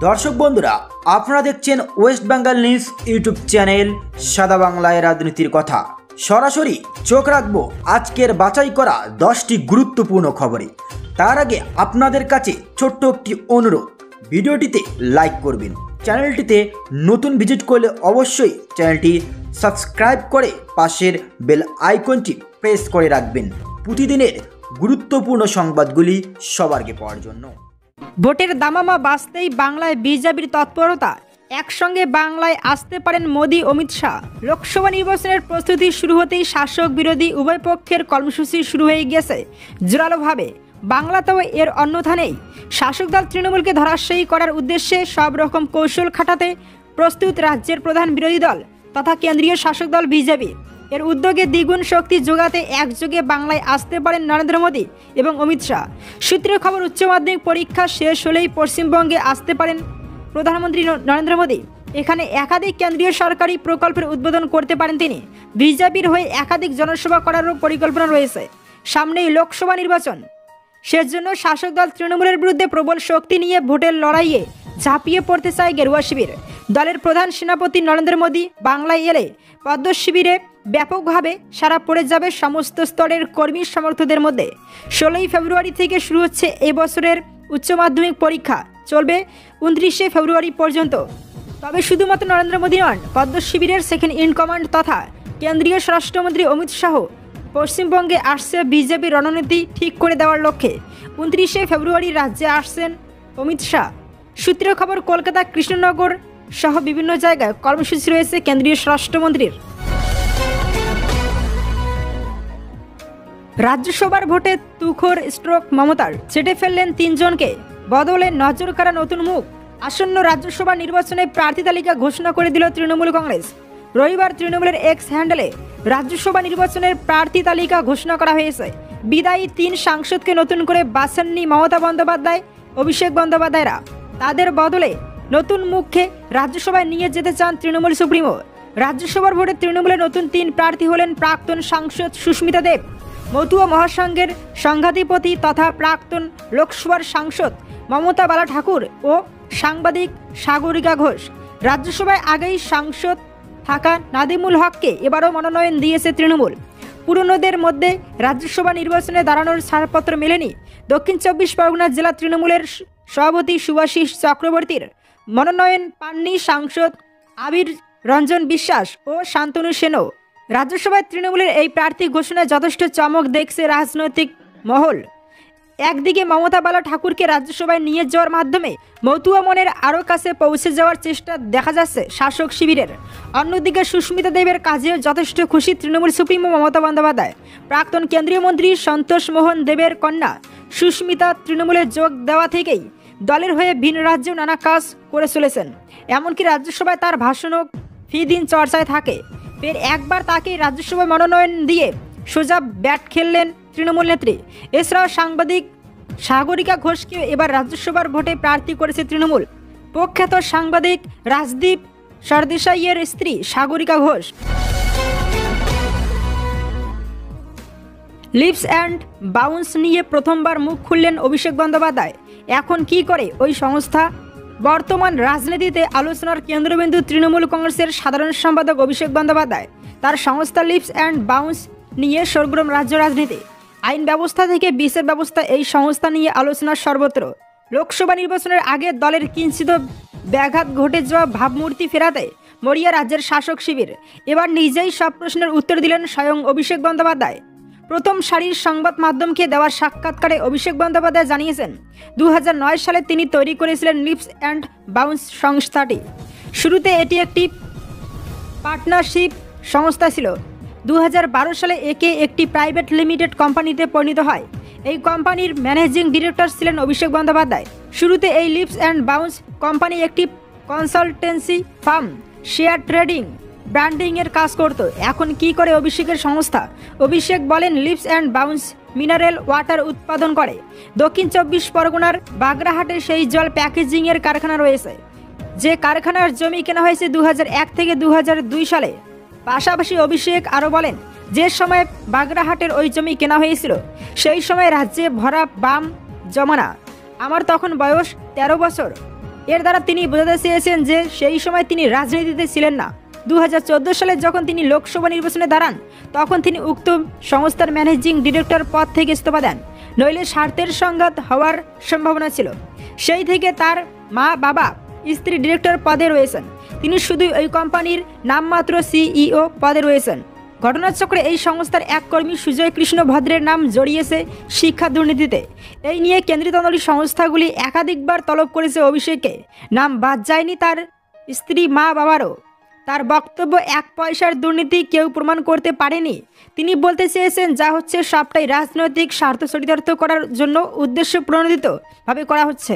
দর্শক বন্ধুরা, আপনারা দেখছেন West Bengal news YouTube channel সাদা বাংলায় রাজনীতির কথা। সরাসরি চোখ রাখবো আজকের বাছাই করা 10টি গুরুত্বপূর্ণ খবরে। তার আগে আপনাদের কাছে ছোট্ট একটি অনুরোধ, ভিডিওটিতে লাইক করবেন, চ্যানেলটিতে নতুন ভিজিট করলে অবশ্যই চ্যানেলটি সাবস্ক্রাইব করে পাশের বেল আইকনটি প্রেস করে রাখবেন প্রতিদিনের গুরুত্বপূর্ণ সংবাদগুলি সবার আগে পাওয়ার জন্য। ভোটের দামামা বাঁচতেই বাংলায় বিজেপির তৎপরতা, একসঙ্গে বাংলায় আসতে পারেন মোদি অমিত শাহ। লোকসভা নির্বাচনের প্রস্তুতি শুরু হতেই শাসক বিরোধী উভয় পক্ষের কর্মসূচি শুরু হয়ে গেছে জোরালোভাবে। বাংলাতেও এর অন্যথা নেই। শাসক দল তৃণমূলকে ধরাশায়ী করার উদ্দেশ্যে সব রকম কৌশল খাটাতে প্রস্তুত রাজ্যের প্রধান বিরোধী দল তথা কেন্দ্রীয় শাসক দল বিজেপি। এর উদ্যোগে দ্বিগুণ শক্তি যোগাতে একযোগে বাংলায় আসতে পারেন নরেন্দ্র মোদী এবং অমিত শাহ। সূত্রের খবর, উচ্চ মাধ্যমিক পরীক্ষা শেষ হলেই পশ্চিমবঙ্গে আসতে পারেন প্রধানমন্ত্রী নরেন্দ্র মোদী। এখানে একাধিক কেন্দ্রীয় সরকারি প্রকল্পের উদ্বোধন করতে পারেন তিনি। বিজেপির হয়ে একাধিক জনসভা করারও পরিকল্পনা রয়েছে। সামনেই লোকসভা নির্বাচন, সেজন্য শাসক দল তৃণমূলের বিরুদ্ধে প্রবল শক্তি নিয়ে ভোটের লড়াইয়ে ঝাঁপিয়ে পড়তে চায় গেরুয়া শিবির। দলের প্রধান সেনাপতি নরেন্দ্র মোদী বাংলায় এলে পদ্ম শিবিরে ব্যাপকভাবে সাড়া পড়ে যাবে সমস্ত স্তরের কর্মী সমর্থকদের মধ্যে। 16ই ফেব্রুয়ারি থেকে শুরু হচ্ছে এবছরের উচ্চ মাধ্যমিক পরীক্ষা, চলবে 29শে ফেব্রুয়ারি পর্যন্ত। তবে শুধুমাত্র নরেন্দ্র মোদী নন, পদ্ম শিবিরের সেকেন্ড ইন কমান্ড তথা কেন্দ্রীয় স্বরাষ্ট্রমন্ত্রী অমিত শাহ পশ্চিমবঙ্গে আসছে বিজেপির রণনীতি ঠিক করে দেওয়ার লক্ষ্যে। 29শে ফেব্রুয়ারি রাজ্যে আসছেন অমিত শাহ। সূত্রের খবর, কলকাতা, কৃষ্ণনগর সহ বিভিন্ন জায়গায় কর্মসূচি রয়েছে কেন্দ্রীয় স্বরাষ্ট্রমন্ত্রীর। রাজ্যসভার ভোটে তুখোর স্ট্রোক মমতার, চেটে ফেললেন 3 জনকে, বদলে নজর কাড়া নতুন মুখ। আসন্ন রাজ্যসভা নির্বাচনে প্রার্থী তালিকা ঘোষণা করে দিল তৃণমূল কংগ্রেস। রবিবার তৃণমূলের এক্স হ্যান্ডেলে রাজ্যসভা নির্বাচনের প্রার্থী তালিকা ঘোষণা করা হয়েছে। বিদায়ী 3 সাংসদকে নতুন করে বাছেননি মমতা বন্দ্যোপাধ্যায়, অভিষেক বন্দ্যোপাধ্যায়রা। তাদের বদলে নতুন মুখকে রাজ্যসভায় নিয়ে যেতে চান তৃণমূল সুপ্রিমো। রাজ্যসভার ভোটে তৃণমূলের নতুন 3 প্রার্থী হলেন প্রাক্তন সাংসদ সুস্মিতা দেব, মতুয়া মহাসংঘের সংঘাধিপতি তথা প্রাক্তন লোকসভার সাংসদ মমতা বালা ঠাকুর ও সাংবাদিক সাগরিকা ঘোষ। রাজ্যসভায় আগেই সাংসদ থাকা নাদিমুল হককে এবারও মনোনয়ন দিয়েছে তৃণমূল। পুরনোদের মধ্যে রাজ্যসভা নির্বাচনে দাঁড়ানোর ছাড়পত্র মেলেনি। দক্ষিণ 24 পরগনা জেলা তৃণমূলের সভাপতি সুভাষিস চক্রবর্তীর। মনোনয়ন পাননি সাংসদ আবির রঞ্জন বিশ্বাস ও শান্তনু সেনও। রাজ্যসভায় তৃণমূলের এই প্রার্থী ঘোষণায় যথেষ্ট চমক দেখছে রাজনৈতিক মহল। একদিকে মমতা বালা ঠাকুরকে রাজ্যসভায় নিয়ে যাওয়ার মাধ্যমে মতুয়া মনের আরও কাছে পৌঁছে যাওয়ার চেষ্টা দেখা যাচ্ছে শাসক শিবিরের। অন্যদিকে সুস্মিতা দেবের কাজেও যথেষ্ট খুশি তৃণমূল সুপ্রিমো মমতা বন্দ্যোপাধ্যায়। প্রাক্তন কেন্দ্রীয় মন্ত্রী সন্তোষ মোহন দেবের কন্যা সুস্মিতা তৃণমূলে যোগ দেওয়া থেকেই দলের হয়ে ভিন রাজ্যেও নানা কাজ করে চলেছেন। এমনকি রাজ্যসভায় তার ভাষণও ফি দিন চর্চায় থাকে। ফের একবার তাকে রাজ্যসভায় মনোনয়ন দিয়ে সোজা ব্যাট খেললেন তৃণমূল নেত্রী। এছাড়াও সাংবাদিক সাগরিকা ঘোষকে এবার রাজ্যসভার ভোটে প্রার্থী করেছে তৃণমূল। প্রখ্যাত সাংবাদিক রাজদীপ সরদেশাইয়ের স্ত্রী সাগরিকা ঘোষ। লিপস অ্যান্ড বাউন্স নিয়ে প্রথমবার মুখ খুললেন অভিষেক বন্দ্যোপাধ্যায়। এখন কি করে ওই সংস্থা? বর্তমান রাজনীতিতে আলোচনার কেন্দ্রবিন্দু তৃণমূল কংগ্রেসের সাধারণ সম্পাদক অভিষেক বন্দ্যোপাধ্যায়। তার সংস্থা লিপস অ্যান্ড বাউন্স নিয়ে সরগরম রাজ্য রাজনীতি। আইন ব্যবস্থা থেকে বিচার ব্যবস্থা, এই সংস্থা নিয়ে আলোচনা সর্বত্র। লোকসভা নির্বাচনের আগে দলের কিঞ্চিত ব্যাঘাত ঘটে যাওয়া ভাবমূর্তি ফেরাতে মরিয়া রাজ্যের শাসক শিবির। এবার নিজেই সব প্রশ্নের উত্তর দিলেন স্বয়ং অভিষেক বন্দ্যোপাধ্যায়। প্রথম সারির সংবাদ মাধ্যমকে দেওয়া সাক্ষাৎকারে অভিষেক বন্দ্যোপাধ্যায় জানিয়েছেন, 2009 সালে তিনি তৈরি করেছিলেন লিপস অ্যান্ড বাউন্স সংস্থাটি। শুরুতে এটি একটি পার্টনারশিপ সংস্থা ছিল। 2012 সালে একে একটি প্রাইভেট লিমিটেড কোম্পানিতে পরিণত হয়। এই কোম্পানির ম্যানেজিং ডিরেক্টর ছিলেন অভিষেক বন্দ্যোপাধ্যায়। শুরুতে এই লিপস অ্যান্ড বাউন্স কোম্পানি একটি কনসালটেন্সি ফার্ম, শেয়ার ট্রেডিং, ব্র্যান্ডিংয়ের কাজ করত। এখন কি করে অভিষেকের সংস্থা? অভিষেক বলেন, লিপস অ্যান্ড বাউন্স মিনারেল ওয়াটার উৎপাদন করে। দক্ষিণ 24 পরগনার বাগড়াহাটে সেই জল প্যাকেজিংয়ের কারখানা রয়েছে, যে কারখানার জমি কেনা হয়েছে 2001 থেকে 2002 সালে। পাশাপাশি অভিষেক আরও বলেন, যে সময় বাগড়াহাটের ওই জমি কেনা হয়েছিল সেই সময় রাজ্যে ভরা বাম জমানা। আমার তখন বয়স 13 বছর। এর দ্বারা তিনি বোঝাতে চেয়েছেন যে সেই সময় তিনি রাজনীতিতে ছিলেন না। 2014 সালে যখন তিনি লোকসভা নির্বাচনে দাঁড়ান তখন তিনি উক্ত সংস্থার ম্যানেজিং ডিরেক্টর পদ থেকে ইস্তফা দেন, নইলে স্বার্থের সংঘাত হওয়ার সম্ভাবনা ছিল। সেই থেকে তার মা বাবা স্ত্রী ডিরেক্টর পদে রয়েছেন, তিনি শুধু ওই কোম্পানির নামমাত্র সিইও পদে রয়েছেন। ঘটনাচক্রে এই সংস্থার এক কর্মী সুজয় কৃষ্ণ ভদ্রের নাম জড়িয়েছে শিক্ষা দুর্নীতিতে। এই নিয়ে কেন্দ্রীয় তদন্তকারী সংস্থাগুলি একাধিকবার তলব করেছে অভিষেককে, নাম বাদ যায়নি তার স্ত্রী মা বাবারও। তার বক্তব্য, এক পয়সার দুর্নীতি কেউ প্রমাণ করতে পারেনি। তিনি বলতে চেয়েছেন যা হচ্ছে সবটাই রাজনৈতিক স্বার্থ চরিতার্থ করার জন্য উদ্দেশ্য প্রণোদিতভাবে করা হচ্ছে।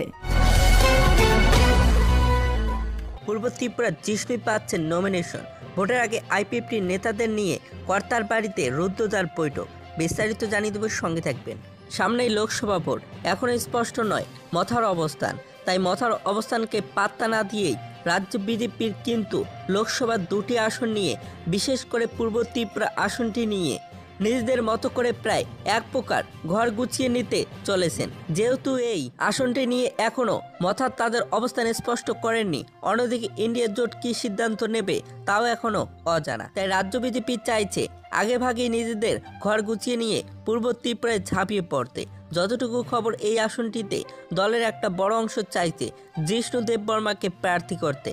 পূর্ব ত্রিপুরার জিষ্ণুই পাচ্ছেন নমিনেশন। ভোটের আগে আইপিএফটির নেতাদের নিয়ে কর্তার বাড়িতে রুদ্ধদ্বার বৈঠক। বিস্তারিত জানিয়ে দেব, সঙ্গে থাকবেন। সামনেই লোকসভা ভোট, এখনও স্পষ্ট নয় মথার অবস্থান। তাই মথার অবস্থানকে পাত্তা না দিয়েই রাজ্য বিজেপির কিন্তু লোকসভার দুটি আসন নিয়ে, বিশেষ করে পূর্ব ত্রিপুরা আসনটি নিয়ে নিজেদের মতো করে প্রায় এক প্রকার ঘর গুছিয়ে নিতে চলেছেন। যেহেতু এই আসনটি নিয়ে এখনও মথার তাদের অবস্থান স্পষ্ট করেননি, অন্যদিকে ইন্ডিয়া জোট কী সিদ্ধান্ত নেবে তাও এখনও অজানা। তাই রাজ্য বিজেপি চাইছে আগেভাগেই নিজেদের ঘর গুছিয়ে নিয়ে পূর্ব ত্রিপুরায় ঝাঁপিয়ে পড়তে। যতটুকু খবর, এই আসনটিতে দলের একটা বড় অংশ চাইছে জিষ্ণু দেববর্মাকে প্রার্থী করতে।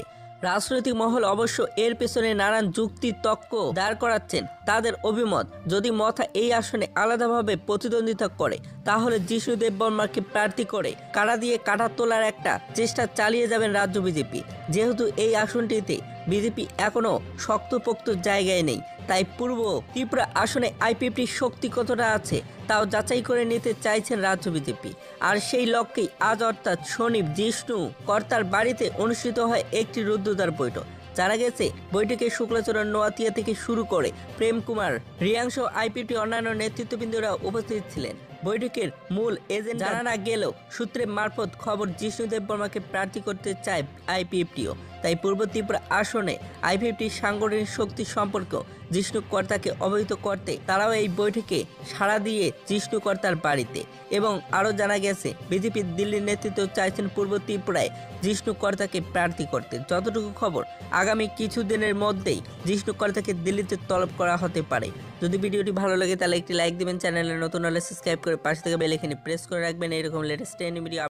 রাজনৈতিক মহল অবশ্য এর পেছনে নানান যুক্তি তর্ক দাঁড় করাচ্ছেন। তাদের অভিমত, যদি মথা এই আসনে আলাদাভাবে প্রতিদ্বন্দ্বিতা করে তাহলে জিষ্ণু দেববর্মাকে প্রার্থী করে কাড়া দিয়ে কাটা তোলার একটা চেষ্টা চালিয়ে যাবেন রাজ্য বিজেপি। যেহেতু এই আসনটিতে বিজেপি এখনও শক্তপোক্ত জায়গায় নেই, তাই পূর্ব ত্রিপুরা আসনে আইপিএফটির শক্তি কতটা আছে তাও যাচাই করে নিতে চাইছেন রাজ্য বিজেপি। আর সেই লক্ষ্যেই আজ অর্থাৎ শনি জিষ্ণু কর্তার বাড়িতে অনুষ্ঠিত হয় একটি রুদ্ধদ্বার বৈঠক। জানা গেছে বৈঠকে শুক্লাচরণ নোয়াতিয়া থেকে শুরু করে প্রেম কুমার, রিয়াংশ, আইপিএফটি অন্যান্য নেতৃত্ববৃন্দরা উপস্থিত ছিলেন। বৈঠকের মূল এজেন্ডা জানা না গেলেও সূত্রের মারফত খবর, জিষ্ণু দেববর্মাকে প্রার্থী করতে চায় আইপিএফটিও। তাই পূর্ব ত্রিপুরা আসনে আইপিএফটির সাংগঠনিক শক্তি সম্পর্কে জিষ্ণু কর্তাকে অবহিত করতে তারাও এই বৈঠকে সাড়া দিয়ে জিষ্ণু কর্তার বাড়িতে। এবং আরও জানা গেছে বিজেপির দিল্লির নেতৃত্ব চাইছেন পূর্ব ত্রিপুরায় জিষ্ণু কর্তাকে প্রার্থী করতে। যতটুকু খবর, আগামী কিছুদিনের মধ্যেই জিষ্ণু কর্তাকে দিল্লিতে তলব করা হতে পারে। যদি ভিডিওটি ভালো লাগে তাহলে একটি লাইক দিবেন, চ্যানেলে নতুন হলে সাবস্ক্রাইব করে পাশে থেকে বেল আইকনে প্রেস করে রাখবেন। এরকম লেটেস্ট ভিডিও